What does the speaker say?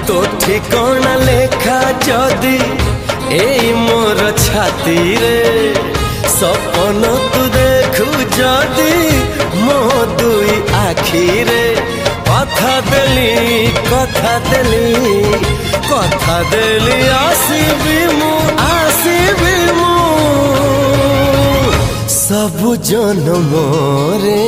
तो ठिकाना लेखा जदि ए मोर छाती रे सपन तू देखु जदि मो दुई आखी रे कथा देली आसीबी मु सब जन्म रे।